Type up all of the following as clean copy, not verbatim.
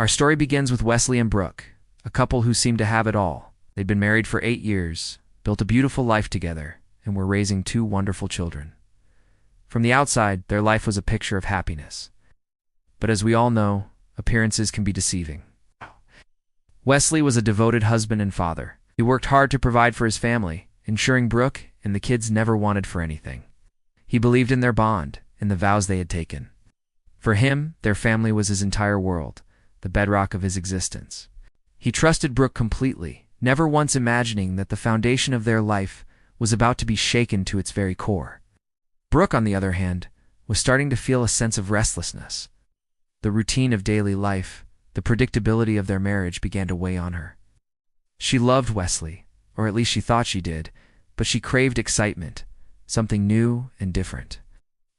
Our story begins with Wesley and Brooke, a couple who seemed to have it all. They'd been married for 8 years, built a beautiful life together, and were raising 2 wonderful children. From the outside, their life was a picture of happiness. But as we all know, appearances can be deceiving. Wesley was a devoted husband and father. He worked hard to provide for his family, ensuring Brooke and the kids never wanted for anything. He believed in their bond and the vows they had taken. For him, their family was his entire world, the bedrock of his existence. He trusted Brooke completely, never once imagining that the foundation of their life was about to be shaken to its very core. Brooke, on the other hand, was starting to feel a sense of restlessness. The routine of daily life, the predictability of their marriage began to weigh on her. She loved Wesley, or at least she thought she did, but she craved excitement, something new and different.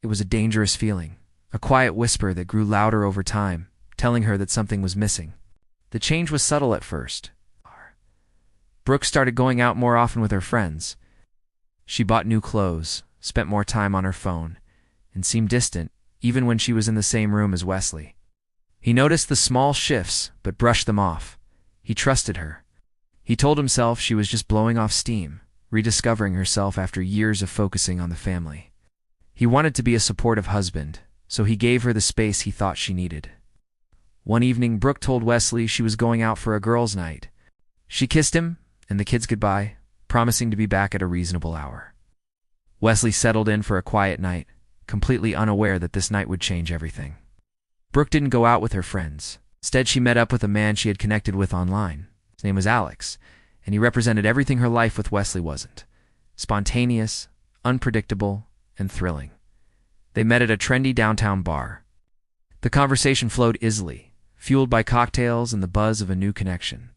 It was a dangerous feeling, a quiet whisper that grew louder over time, telling her that something was missing. The change was subtle at first. Brooke started going out more often with her friends. She bought new clothes, spent more time on her phone, and seemed distant even when she was in the same room as Wesley. He noticed the small shifts, but brushed them off. He trusted her. He told himself she was just blowing off steam, rediscovering herself after years of focusing on the family. He wanted to be a supportive husband, so he gave her the space he thought she needed. One evening, Brooke told Wesley she was going out for a girls' night. She kissed him and the kids goodbye, promising to be back at a reasonable hour. Wesley settled in for a quiet night, completely unaware that this night would change everything. Brooke didn't go out with her friends. Instead, she met up with a man she had connected with online. His name was Alex, and he represented everything her life with Wesley wasn't: spontaneous, unpredictable, and thrilling. They met at a trendy downtown bar. The conversation flowed easily, fueled by cocktails and the buzz of a new connection.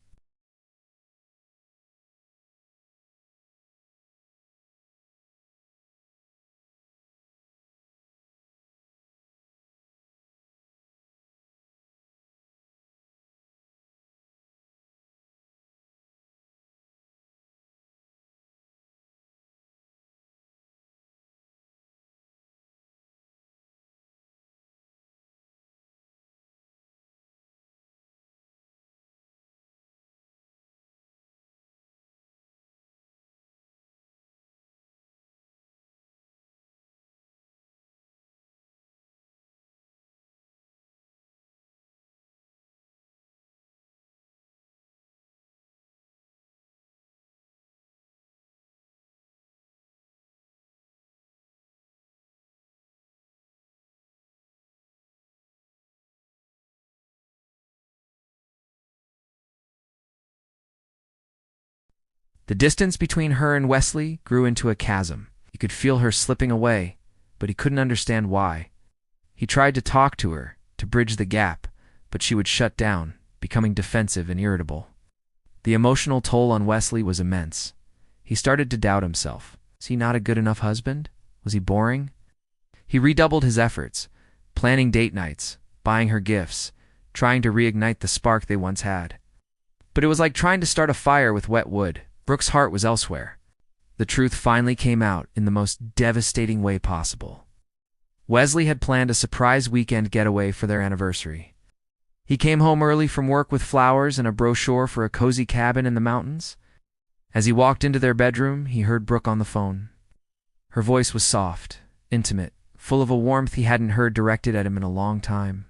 The distance between her and Wesley grew into a chasm. He could feel her slipping away, but he couldn't understand why. He tried to talk to her, to bridge the gap, but she would shut down, becoming defensive and irritable. The emotional toll on Wesley was immense. He started to doubt himself. Was he not a good enough husband? Was he boring? He redoubled his efforts, planning date nights, buying her gifts, trying to reignite the spark they once had. But it was like trying to start a fire with wet wood. Brooke's heart was elsewhere. The truth finally came out in the most devastating way possible. Wesley had planned a surprise weekend getaway for their anniversary. He came home early from work with flowers and a brochure for a cozy cabin in the mountains. As he walked into their bedroom, he heard Brooke on the phone. Her voice was soft, intimate, full of a warmth he hadn't heard directed at him in a long time.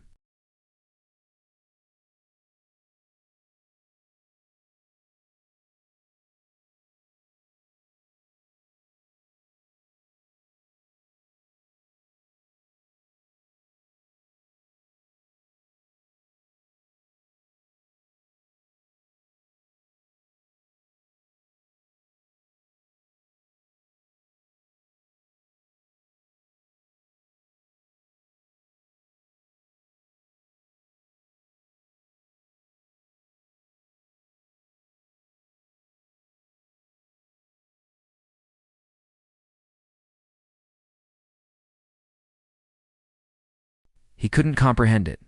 He couldn't comprehend it.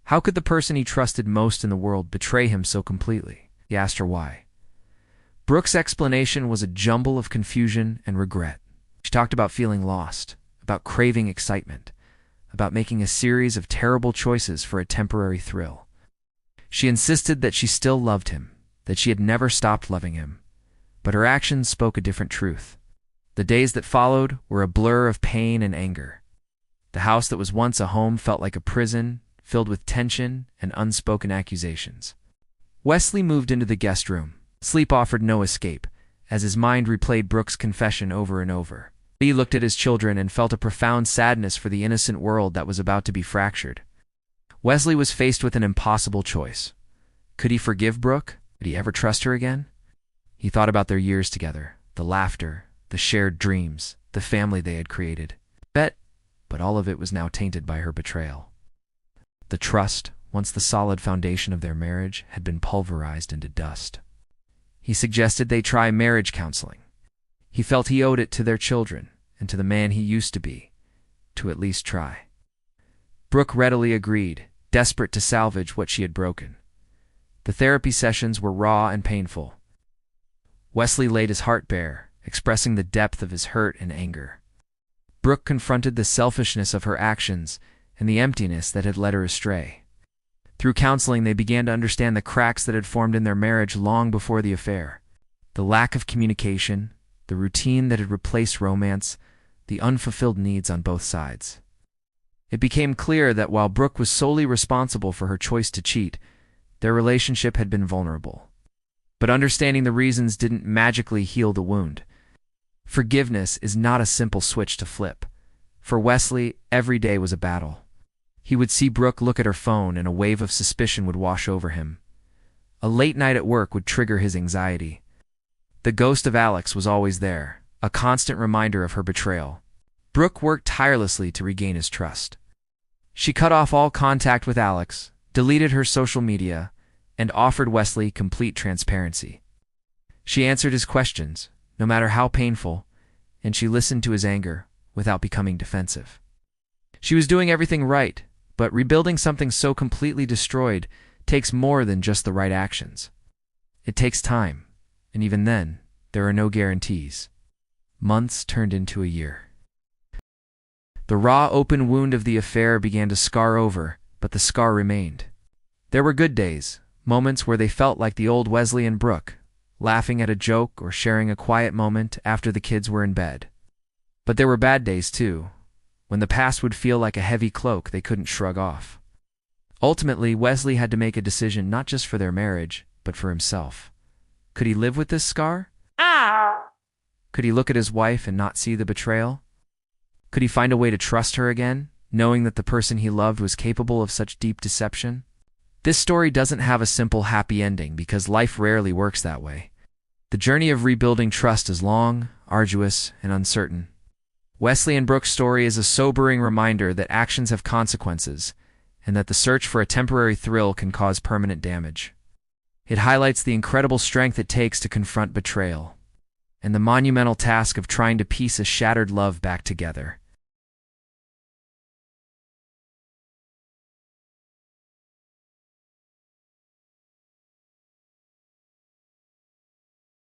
How could the person he trusted most in the world betray him so completely? He asked her why. Brooke's explanation was a jumble of confusion and regret. She talked about feeling lost, about craving excitement, about making a series of terrible choices for a temporary thrill. She insisted that she still loved him, that she had never stopped loving him. But her actions spoke a different truth. The days that followed were a blur of pain and anger. The house that was once a home felt like a prison, filled with tension and unspoken accusations. Wesley moved into the guest room. Sleep offered no escape, as his mind replayed Brooke's confession over and over. He looked at his children and felt a profound sadness for the innocent world that was about to be fractured. Wesley was faced with an impossible choice. Could he forgive Brooke? Would he ever trust her again? He thought about their years together, the laughter, the shared dreams, the family they had created. But all of it was now tainted by her betrayal. The trust, once the solid foundation of their marriage, had been pulverized into dust. He suggested they try marriage counseling. He felt he owed it to their children and to the man he used to be, to at least try. Brooke readily agreed, desperate to salvage what she had broken. The therapy sessions were raw and painful. Wesley laid his heart bare, expressing the depth of his hurt and anger. Brooke confronted the selfishness of her actions and the emptiness that had led her astray. Through counseling, they began to understand the cracks that had formed in their marriage long before the affair. The lack of communication, the routine that had replaced romance, the unfulfilled needs on both sides. It became clear that while Brooke was solely responsible for her choice to cheat, their relationship had been vulnerable. But understanding the reasons didn't magically heal the wound. Forgiveness is not a simple switch to flip. For Wesley, every day was a battle. He would see Brooke look at her phone and a wave of suspicion would wash over him. A late night at work would trigger his anxiety. The ghost of Alex was always there, a constant reminder of her betrayal. Brooke worked tirelessly to regain his trust. She cut off all contact with Alex, deleted her social media, and offered Wesley complete transparency. She answered his questions, no matter how painful, and she listened to his anger without becoming defensive. She was doing everything right, but rebuilding something so completely destroyed takes more than just the right actions. It takes time, and even then, there are no guarantees. Months turned into a year. The raw, open wound of the affair began to scar over, but the scar remained. There were good days, moments where they felt like the old Wesley and Brooke, laughing at a joke or sharing a quiet moment after the kids were in bed. But there were bad days too, when the past would feel like a heavy cloak they couldn't shrug off. Ultimately, Wesley had to make a decision not just for their marriage, but for himself. Could he live with this scar? Could he look at his wife and not see the betrayal? Could he find a way to trust her again, knowing that the person he loved was capable of such deep deception? This story doesn't have a simple happy ending because life rarely works that way. The journey of rebuilding trust is long, arduous, and uncertain. Wesley and Brooke's story is a sobering reminder that actions have consequences, and that the search for a temporary thrill can cause permanent damage. It highlights the incredible strength it takes to confront betrayal, and the monumental task of trying to piece a shattered love back together.